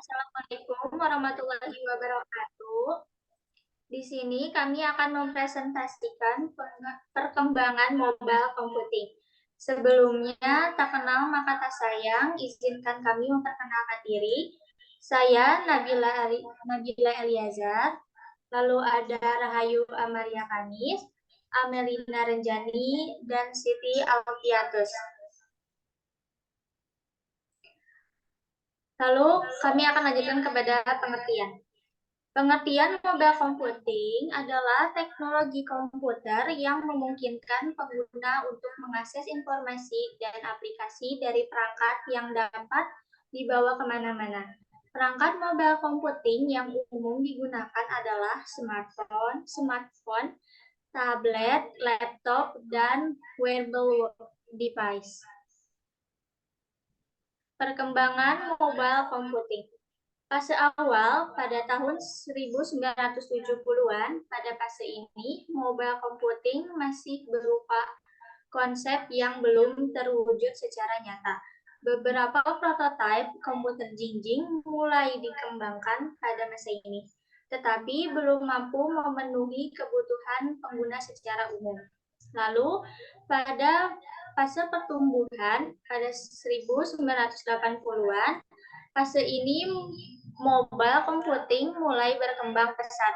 Assalamualaikum warahmatullahi wabarakatuh. Di sini kami akan mempresentasikan perkembangan mobile computing. Sebelumnya, tak kenal maka tak sayang, izinkan kami memperkenalkan diri. Saya Nabila Eliazar, lalu ada Rahayu Amaria Kanis, Amelina Renjani, dan Siti Alfiatus. Lalu kami akan lanjutkan kepada pengertian. Pengertian mobile computing adalah teknologi komputer yang memungkinkan pengguna untuk mengakses informasi dan aplikasi dari perangkat yang dapat dibawa kemana-mana. Perangkat mobile computing yang umum digunakan adalah smartphone, tablet, laptop, dan wearable device. Perkembangan mobile computing. Fase awal pada tahun 1970-an, pada fase ini mobile computing masih berupa konsep yang belum terwujud secara nyata. Beberapa prototipe komputer jinjing mulai dikembangkan pada masa ini, tetapi belum mampu memenuhi kebutuhan pengguna secara umum. Lalu, pada fase pertumbuhan pada 1980-an, fase ini mobile computing mulai berkembang pesat.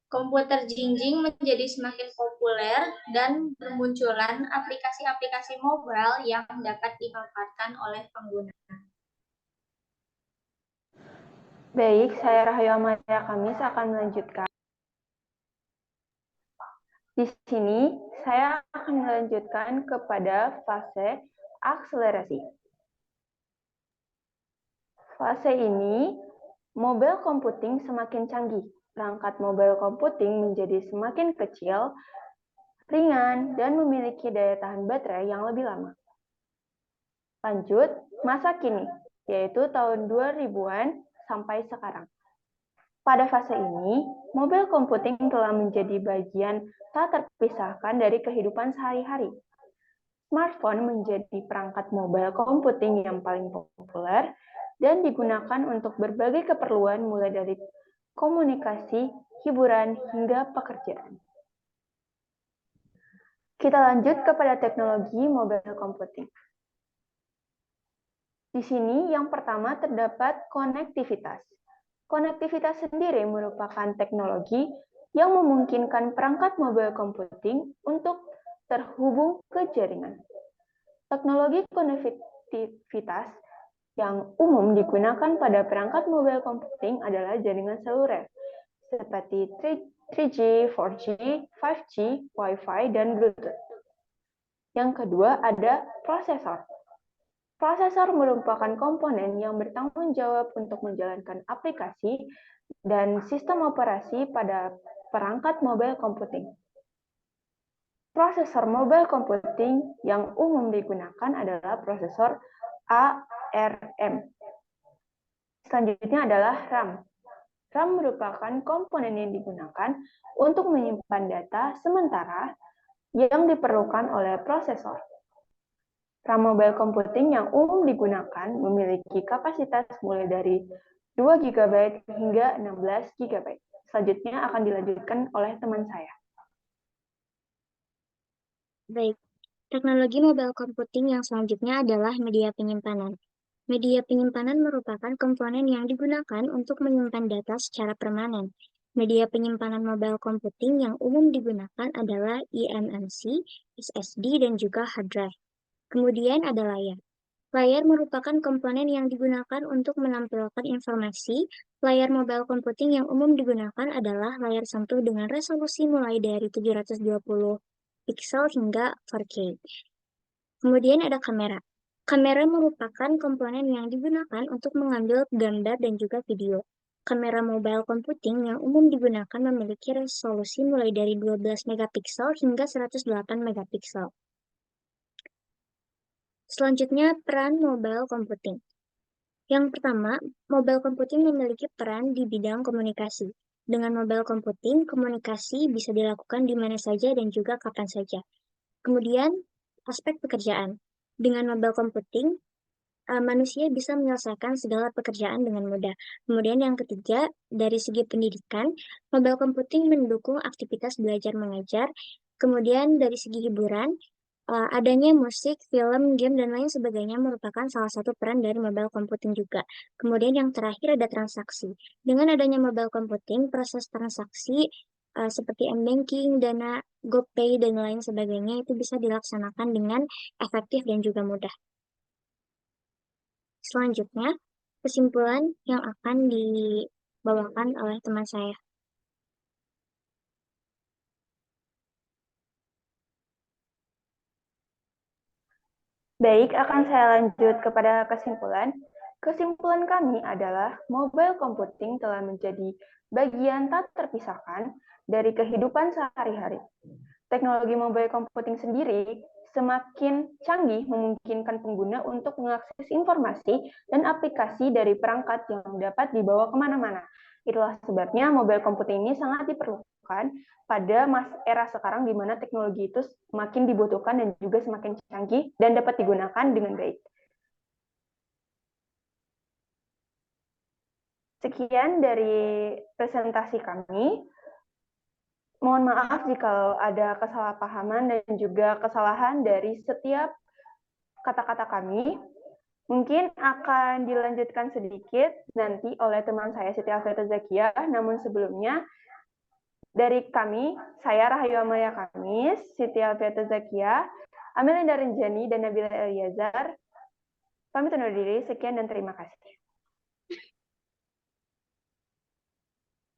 Komputer jinjing menjadi semakin populer dan bermunculan aplikasi-aplikasi mobile yang dapat dimanfaatkan oleh pengguna. Baik, saya Rahayu Amalia Kamis akan melanjutkan. Di sini, saya akan melanjutkan kepada fase akselerasi. Fase ini, mobile computing semakin canggih. Perangkat mobile computing menjadi semakin kecil, ringan, dan memiliki daya tahan baterai yang lebih lama. Lanjut, masa kini, yaitu tahun 2000-an sampai sekarang. Pada fase ini, mobile computing telah menjadi bagian tak terpisahkan dari kehidupan sehari-hari. Smartphone menjadi perangkat mobile computing yang paling populer dan digunakan untuk berbagai keperluan mulai dari komunikasi, hiburan, hingga pekerjaan. Kita lanjut kepada teknologi mobile computing. Di sini yang pertama terdapat konektivitas. Konektivitas sendiri merupakan teknologi yang memungkinkan perangkat mobile computing untuk terhubung ke jaringan. Teknologi konektivitas yang umum digunakan pada perangkat mobile computing adalah jaringan seluler, seperti 3G, 4G, 5G, Wi-Fi, dan Bluetooth. Yang kedua ada prosesor. Prosesor merupakan komponen yang bertanggung jawab untuk menjalankan aplikasi dan sistem operasi pada perangkat mobile computing. Prosesor mobile computing yang umum digunakan adalah prosesor ARM. Selanjutnya adalah RAM. RAM merupakan komponen yang digunakan untuk menyimpan data sementara yang diperlukan oleh prosesor. RAM mobile computing yang umum digunakan memiliki kapasitas mulai dari 2 GB hingga 16 GB. Selanjutnya akan dilanjutkan oleh teman saya. Baik, teknologi mobile computing yang selanjutnya adalah media penyimpanan. Media penyimpanan merupakan komponen yang digunakan untuk menyimpan data secara permanen. Media penyimpanan mobile computing yang umum digunakan adalah eMMC, SSD, dan juga hard drive. Kemudian ada layar. Layar merupakan komponen yang digunakan untuk menampilkan informasi. Layar mobile computing yang umum digunakan adalah layar sentuh dengan resolusi mulai dari 720 piksel hingga 4K. Kemudian ada kamera. Kamera merupakan komponen yang digunakan untuk mengambil gambar dan juga video. Kamera mobile computing yang umum digunakan memiliki resolusi mulai dari 12 megapiksel hingga 108 megapiksel. Selanjutnya, peran mobile computing. Yang pertama, mobile computing memiliki peran di bidang komunikasi. Dengan mobile computing, komunikasi bisa dilakukan di mana saja dan juga kapan saja. Kemudian, aspek pekerjaan. Dengan mobile computing, manusia bisa menyelesaikan segala pekerjaan dengan mudah. Kemudian yang ketiga, dari segi pendidikan, mobile computing mendukung aktivitas belajar mengajar. Kemudian dari segi hiburan, adanya musik, film, game, dan lain sebagainya merupakan salah satu peran dari mobile computing juga. Kemudian yang terakhir ada transaksi. Dengan adanya mobile computing, proses transaksi seperti m-banking, Dana, GoPay, dan lain sebagainya itu bisa dilaksanakan dengan efektif dan juga mudah. Selanjutnya, kesimpulan yang akan dibawakan oleh teman saya. Baik, akan saya lanjut kepada kesimpulan. Kesimpulan kami adalah mobile computing telah menjadi bagian tak terpisahkan dari kehidupan sehari-hari. Teknologi mobile computing sendiri semakin canggih memungkinkan pengguna untuk mengakses informasi dan aplikasi dari perangkat yang dapat dibawa kemana-mana. Itulah sebabnya mobile computing ini sangat diperlukan pada era sekarang di mana teknologi itu semakin dibutuhkan dan juga semakin canggih dan dapat digunakan dengan baik. Sekian dari presentasi kami. Mohon maaf jika ada kesalahpahaman dan juga kesalahan dari setiap kata-kata kami. Mungkin akan dilanjutkan sedikit nanti oleh teman saya Siti Alfiata Zakia, namun sebelumnya dari kami, saya Rahayu Amalia Kamis, Siti Alfiata Zakia, Amelinda Renjani, dan Nabila Eliazar, pamit undur diri, sekian dan terima kasih.